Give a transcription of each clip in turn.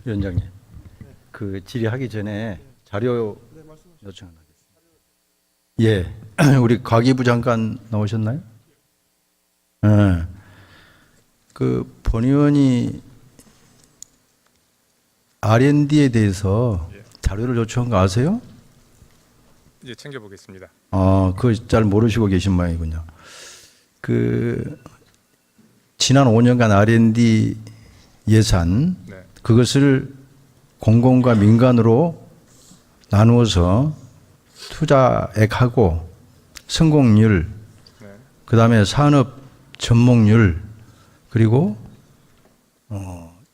위원장님, 그 질의하기 전에 자료 요청하겠습니다. 예, 우리 과기부 장관 나오셨나요? 예. 그 본 의원이 R&D에 대해서 자료를 요청한 거 아세요? 예, 챙겨보겠습니다. 그거 잘 모르시고 계신 모양이군요. 그 지난 5년간 R&D 예산 네. 그것을 공공과 민간으로 나누어서 투자액하고 성공률, 네. 그다음에 산업 접목률, 그리고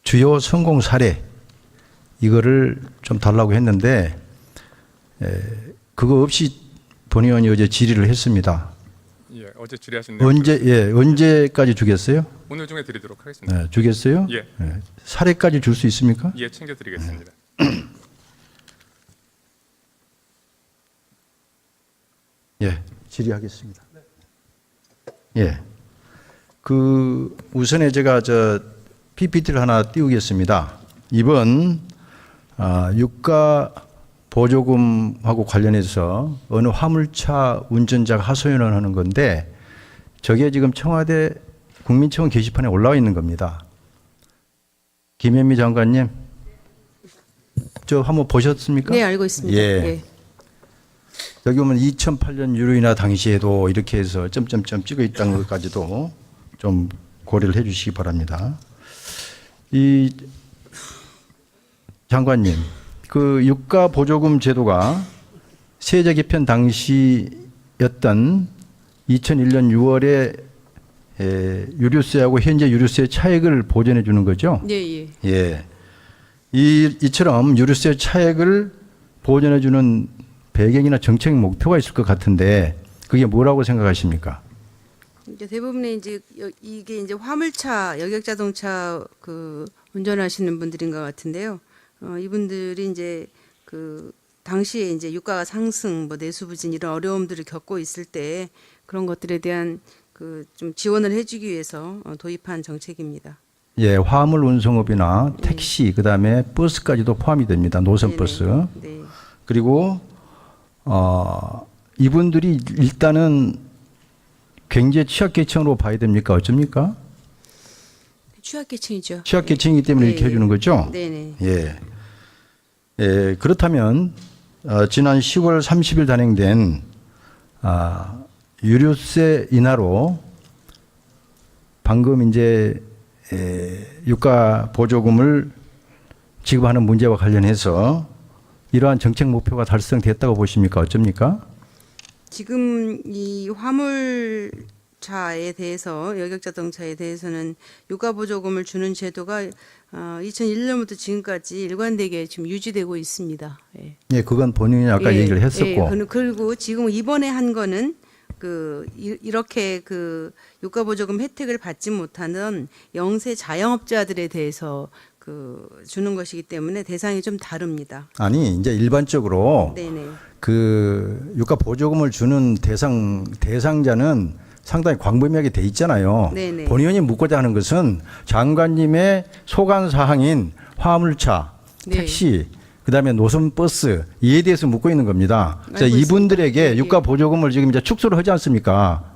주요 성공 사례 이거를 좀 달라고 했는데 그거 없이 본 의원이 어제 질의를 했습니다. 예, 어제 질의하신 내용 언제까지 주겠어요? 오늘 중에 드리도록 하겠습니다. 네, 주겠어요? 예. 사례까지 줄 수 있습니까? 예, 챙겨드리겠습니다. 예, 질의하겠습니다. 예. 그 우선에 제가 PPT를 하나 띄우겠습니다. 이번 유가 보조금하고 관련해서 어느 화물차 운전자가 하소연을 하는 건데 저게 지금 청와대 국민청원 게시판에 올라와 있는 겁니다. 김현미 장관님, 저 한번 보셨습니까? 네, 알고 있습니다. 예. 여기 보면 2008년 유로인하 당시에도 이렇게 해서 점점점 찍어 있다는 것까지도 좀 고려를 해 주시기 바랍니다. 이 장관님, 그 유가 보조금 제도가 세제 개편 당시였던 2001년 6월에 유류세하고 현재 유류세 차액을 보전해 주는 거죠? 예. 예. 이처럼 유류세 차액을 보전해 주는 배경이나 정책 목표가 있을 것 같은데 그게 뭐라고 생각하십니까? 이제 대부분의 이게 이제 화물차, 여객 자동차 그 운전하시는 분들인 것 같은데요. 이분들이 이제 그 당시에 이제 유가가 상승, 뭐 내수 부진 이런 어려움들을 겪고 있을 때 그런 것들에 대한 그 좀 지원을 해주기 위해서 도입한 정책입니다. 예, 화물 운송업이나 택시, 그다음에 버스까지도 포함이 됩니다. 노선 버스. 네. 그리고 이분들이 일단은 경제 취약계층으로 봐야 됩니까? 어쩝니까? 취약계층이죠. 취약계층이기 때문에 네. 이렇게 해주는 거죠? 네네. 예. 예, 그렇다면 지난 10월 30일 단행된 유류세 인하로 방금 이제 유가 보조금을 지급하는 문제와 관련해서 이러한 정책 목표가 달성됐다고 보십니까? 어쩝니까? 지금 이 화물차에 대해서 여객자동차에 대해서는 유가보조금을 주는 제도가 2001년부터 지금까지 일관되게 지금 유지되고 있습니다. 예. 예, 그건 본인이 아까 얘기를 했었고. 그리고 지금 이번에 한 거는 이렇게 그 유가보조금 혜택을 받지 못하는 영세 자영업자들에 대해서 주는 것이기 때문에 대상이 좀 다릅니다. 아니, 이제 일반적으로 네네. 그 유가 보조금을 주는 대상자는 상당히 광범위하게 돼 있잖아요. 네네. 본 의원이 묻고자 하는 것은 장관님의 소관 사항인 화물차, 네. 택시, 그다음에 노선 버스 이에 대해서 묻고 있는 겁니다. 그래서 알고 이분들에게 있습니다. 유가 보조금을 지금 이제 축소를 하지 않습니까?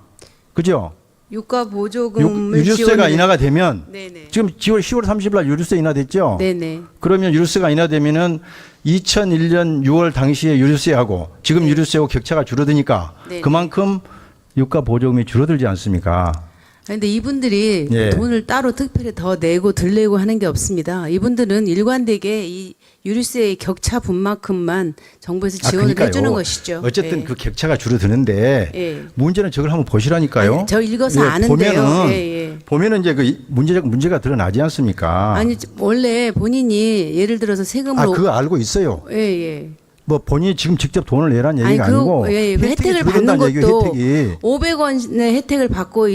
그죠? 유가보조금을 유류세가 인하가 되면 네네. 지금 10월 30일 날 유류세 인하됐죠? 네네. 그러면 유류세가 인하되면은 2001년 6월 당시에 유류세하고 지금 네. 유류세하고 격차가 줄어드니까 네네. 그만큼 유가 보조금이 줄어들지 않습니까? 그런데 이분들이 예. 돈을 따로 특별히 더 내고 덜 내고 하는 게 없습니다. 이분들은 일관되게 이 유류세의 격차 분만큼만 정부에서 지원을 그러니까요. 해주는 것이죠. 어쨌든 예. 그 격차가 줄어드는데 예. 문제는 저걸 한번 보시라니까요. 아니, 저 읽어서 예, 아는데요. 보면은 예. 보면은 이제 그 문제가 드러나지 않습니까? 아니 원래 본인이 예를 들어서 세금을 그거 알고 있어요. 예. 뭐 본인이 지금 직접 돈을 내란 얘기가 아니고 그 혜택을 받는 줄어든다는 얘기예요, 것도 혜택이. 500원의 혜택을 받고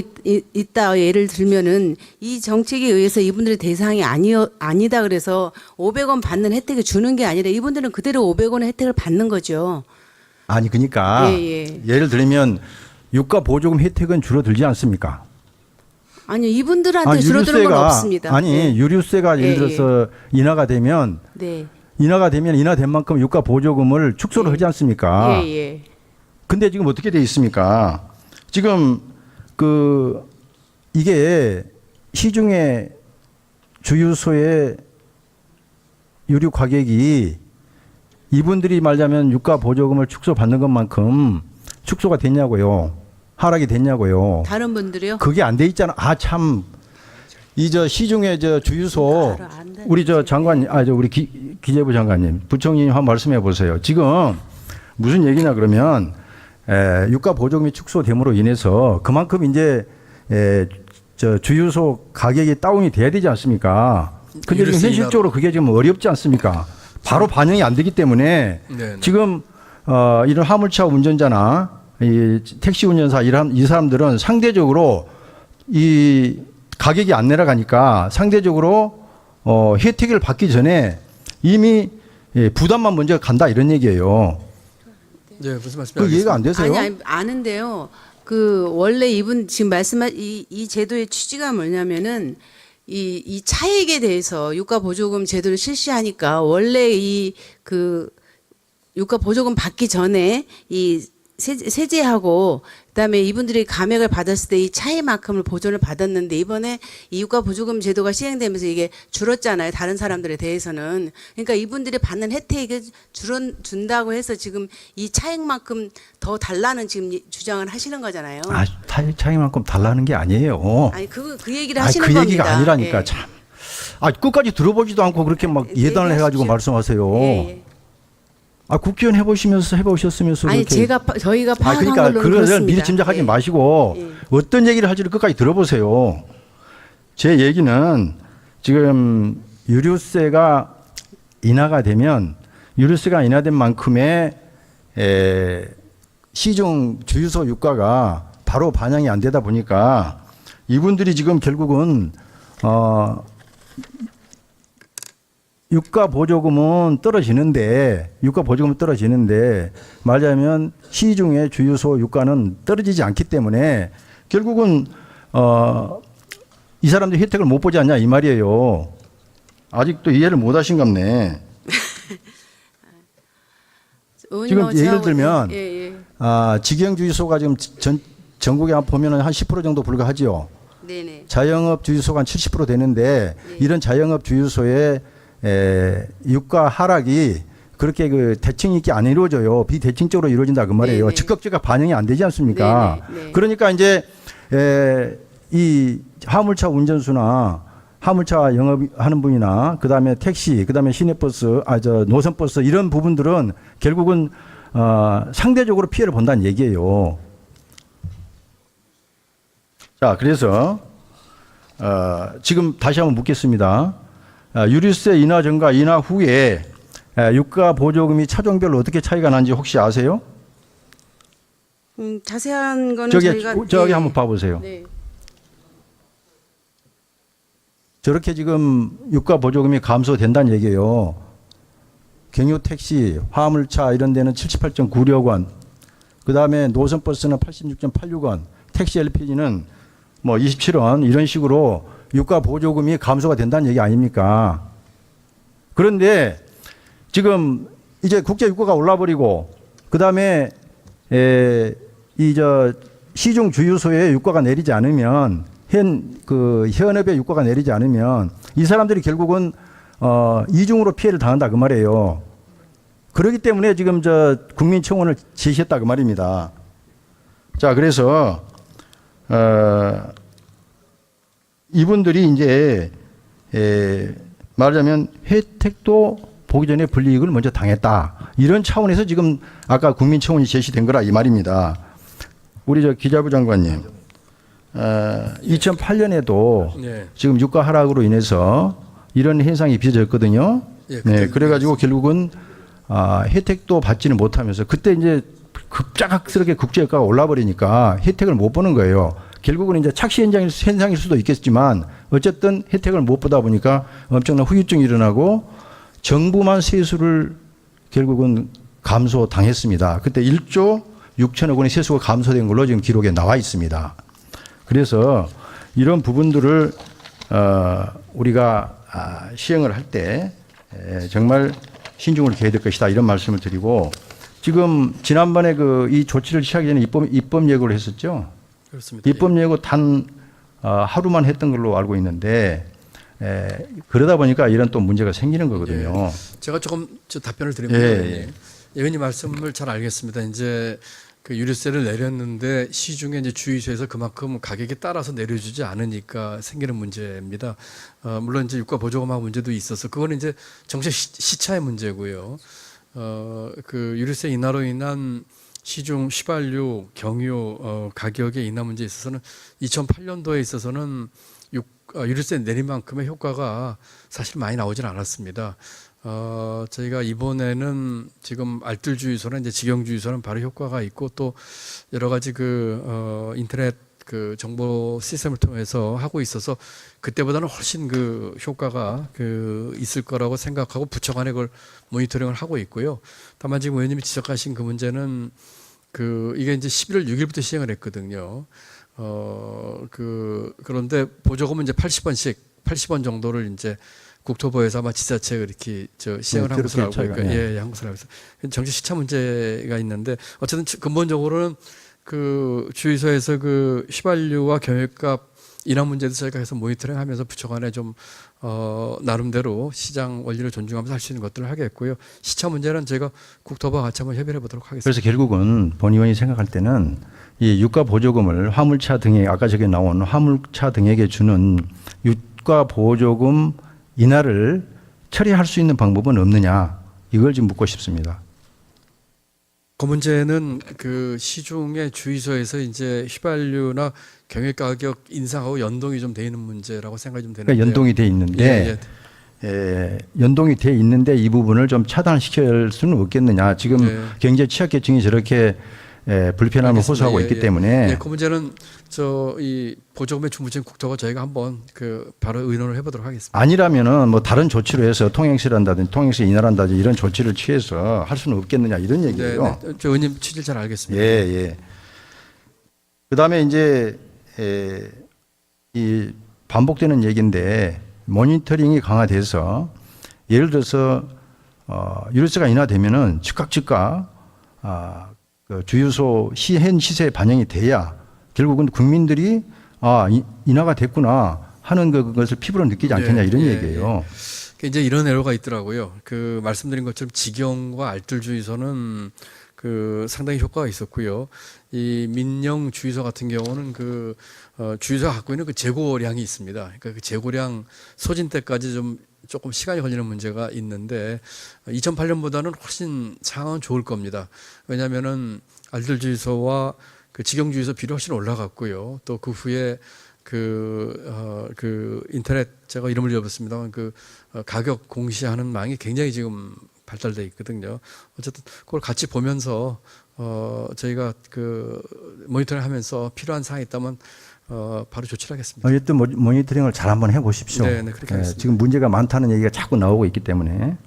있다 예를 들면은 이 정책에 의해서 이분들의 대상이 아니다 그래서 500원 받는 혜택을 주는 게 아니라 이분들은 그대로 500원의 혜택을 받는 거죠. 아니 그러니까 예. 예를 들면 유가 보조금 혜택은 줄어들지 않습니까? 아니요, 이분들한테 줄어드는 건 없습니다. 아니 네. 유류세가 예를 예, 들어서 인하가 되면 네. 인하된 만큼 유가 보조금을 축소를 예. 하지 않습니까? 예, 예. 근데 지금 어떻게 돼 있습니까? 지금 이게 시중에 주유소의 유류 가격이 이분들이 말하자면 유가 보조금을 축소받는 것만큼 축소가 됐냐고요. 하락이 됐냐고요. 다른 분들이요? 그게 안 돼 있잖아. 아 참. 이 주유소 우리 장관 우리 기재부 장관님, 부총리님 한번 말씀해 보세요. 지금 무슨 얘기냐 그러면 유가 보조금이 축소됨으로 인해서 그만큼 이제 주유소 가격이 다운이 돼야 되지 않습니까? 근데 지금 현실적으로 그게 지금 어렵지 않습니까? 바로 반영이 안 되기 때문에 지금 이런 화물차 운전자나 이 택시 운전사 이 사람들은 상대적으로 이 가격이 안 내려가니까 상대적으로 혜택을 받기 전에 이미 부담만 먼저 간다 이런 얘기예요. 네, 무슨 말씀인지 그 이해가 안 되세요? 아니 아는데요. 원래 이분 지금 말씀한 이 제도의 취지가 뭐냐면은 이 차액에 대해서 유가 보조금 제도를 실시하니까 원래 유가 보조금 받기 전에 이 세제하고 그다음에 이분들이 감액을 받았을 때 이 차이만큼을 보존을 받았는데 이번에 이 유가 보조금 제도가 시행되면서 이게 줄었잖아요. 다른 사람들에 대해서는. 그러니까 이분들이 받는 혜택을 준다고 해서 지금 이 차액만큼 더 달라는 지금 주장을 하시는 거잖아요. 아, 차이만큼 달라는 게 아니에요. 아니 그 얘기를 하시는 그 겁니다. 얘기가 아니라니까 예. 참. 끝까지 들어보지도 않고 그렇게 막 예단을 해가지고 얘기하십시오. 말씀하세요. 예, 예. 국회의원 해보셨으면서 아니 그렇게. 저희가 파악한 그러니까 걸로는 그걸 그렇습니다. 미리 짐작하지 예. 마시고 예. 어떤 얘기를 할지를 끝까지 들어보세요. 제 얘기는 지금 유류세가 인하된 만큼의 시중 주유소 유가가 바로 반영이 안 되다 보니까 이분들이 지금 결국은 유가 보조금은 떨어지는데 말하자면 시중의 주유소 유가는 떨어지지 않기 때문에 결국은 이 사람들이 혜택을 못 보지 않냐 이 말이에요. 아직도 이해를 못 하신 갑네. 지금 예를 들면 예. 직영 주유소가 지금 전국에 보면은 한 10% 정도 불과하지요. 네네. 자영업 주유소가 한 70% 되는데 네. 이런 자영업 주유소의 유가 하락이 그렇게 대칭 있게 안 이루어져요. 비대칭적으로 이루어진다 그 말이에요. 네네. 즉각적각 반영이 안 되지 않습니까? 네네. 그러니까 이제 이 화물차 운전수나 화물차 영업하는 분이나 그다음에 택시, 그다음에 시내버스, 노선버스 이런 부분들은 결국은 상대적으로 피해를 본다는 얘기예요. 자, 그래서 지금 다시 한번 묻겠습니다. 유류세 인하 전과 인하 후에 유가 보조금이 차종별로 어떻게 차이가 나는지 혹시 아세요? 자세한 거는 저기 저희가 한번 봐보세요. 네. 저렇게 지금 유가 보조금이 감소된다는 얘기예요. 경유 택시, 화물차 이런 데는 78.96억 원, 그 다음에 노선버스는 86.86원, 택시 LPG는 뭐 27원 이런 식으로 유가 보조금이 감소가 된다는 얘기 아닙니까? 그런데 지금 이제 국제 유가가 올라버리고 그 다음에 시중 주유소의 유가가 내리지 않으면 현업의 유가가 내리지 않으면 이 사람들이 결국은 이중으로 피해를 당한다 그 말이에요. 그렇기 때문에 지금 국민청원을 제시했다 그 말입니다. 자, 그래서 이분들이 이제 말하자면 혜택도 보기 전에 불이익을 먼저 당했다. 이런 차원에서 지금 아까 국민청원이 제시된 거라 이 말입니다. 우리 기자부 장관님, 2008년에도 네. 지금 유가 하락으로 인해서 이런 현상이 빚어졌거든요. 예, 네, 그래가지고 결국은 혜택도 받지는 못하면서 그때 이제 급작스럽게 국제유가가 올라버리니까 혜택을 못 보는 거예요. 결국은 이제 착시 현상일 수도 있겠지만 어쨌든 혜택을 못 보다 보니까 엄청난 후유증이 일어나고 정부만 세수를 결국은 감소당했습니다. 그때 1조 6천억 원의 세수가 감소된 걸로 지금 기록에 나와 있습니다. 그래서 이런 부분들을 우리가 시행을 할 때 정말 신중을 기해야 될 것이다 이런 말씀을 드리고 지금 지난번에 이 조치를 취하기 전에 입법 예고를 했었죠. 그렇습니다. 입법 예고 단 하루만 했던 걸로 알고 있는데 그러다 보니까 이런 또 문제가 생기는 거거든요. 제가 조금 답변을 드리면 의원님 말씀을 잘 알겠습니다. 이제 그 유류세를 내렸는데 시중에 이제 주유소에서 그만큼 가격에 따라서 내려주지 않으니까 생기는 문제입니다. 물론 이제 유가 보조금하고 문제도 있어서 그거는 이제 정책 시차의 문제고요. 그 유류세 인하로 인한 시중 휘발유, 경유 가격의 인하 문제에 있어서는 2008년도에 있어서는 유류세 내린 만큼의 효과가 사실 많이 나오진 않았습니다. 저희가 이번에는 지금 알뜰주유소나 이제 직영주유소는 바로 효과가 있고 또 여러 가지 인터넷 정보 시스템을 통해서 하고 있어서 그때보다는 훨씬 효과가 있을 거라고 생각하고 부처 간에 그걸 모니터링을 하고 있고요. 다만 지금 의원님이 지적하신 그 문제는 이게 이제 11월 6일부터 시행을 했거든요. 그런데 보조금은 이제 80원 정도를 이제 국토부에서 아마 지자체가 이렇게 시행을 한 것으로 알고 있고요. 예, 한 것으로 알고 있어요. 정치 시차 문제가 있는데 어쨌든 근본적으로는 주유소에서 휘발유와 경유값 인하 문제도 저희가 계속 모니터링하면서 부처 간에 좀 나름대로 시장 원리를 존중하면서 할 수 있는 것들을 하겠고요. 시차 문제는 저희가 국토부와 같이 한번 협의를 해보도록 하겠습니다. 그래서 결국은 본 의원이 생각할 때는 이 유가 보조금을 화물차 등에 아까 저기 나온 화물차 등에게 주는 유가 보조금 인하를 처리할 수 있는 방법은 없느냐 이걸 지금 묻고 싶습니다. 그 문제는 시중의 주유소에서 이제 휘발유나 경유 가격 인상하고 연동이 좀 돼 있는 문제라고 생각이 좀 되는데. 그러니까 연동이 돼 있는데 연동이 돼 있는데 이 부분을 좀 차단시킬 수는 없겠느냐. 지금 경제 취약계층이 저렇게 불편함을 알겠습니다. 호소하고 있기 때문에 그 문제는 이 보조금의 중부진 국토가 저희가 한번 바로 의논을 해보도록 하겠습니다. 아니라면은 뭐 다른 조치로 해서 통행세를 한다든지 통행세 인하한다든지 이런 조치를 취해서 할 수는 없겠느냐 이런 얘기예요. 저 의원님 취지를 잘 알겠습니다. 예. 그다음에 이제 이 반복되는 얘기인데 모니터링이 강화돼서 예를 들어서 유류세가 인하되면은 즉각 주유소 현 시세에 반영이 돼야 결국은 국민들이 인하가 됐구나 하는 그것을 피부로 느끼지 않겠냐 이런 얘기예요. 이제 이런 애로가 있더라고요. 말씀드린 것처럼 직영과 알뜰주유소는 상당히 효과가 있었고요. 이 민영 주유소 같은 경우는 주유소가 갖고 있는 재고량이 있습니다. 그러니까 그 재고량 소진 때까지 조금 시간이 걸리는 문제가 있는데 2008년보다는 훨씬 상황은 좋을 겁니다. 왜냐하면은 알뜰주유소와 직영주유소 비율이 훨씬 올라갔고요. 또 그 후에 인터넷 제가 이름을 잃어버렸습니다만 가격 공시하는 망이 굉장히 지금 발달돼 있거든요. 어쨌든 그걸 같이 보면서 저희가 모니터링하면서 필요한 사항이 있다면 바로 조치를 하겠습니다. 어쨌든 모니터링을 잘 한번 해보십시오. 네, 그렇게 하겠습니다. 지금 문제가 많다는 얘기가 자꾸 나오고 있기 때문에.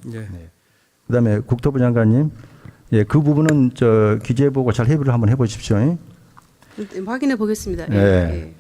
그다음에 국토부 장관님, 그 부분은 기재해보고 잘 협의를 한번 해보십시오. 확인해 보겠습니다. 네.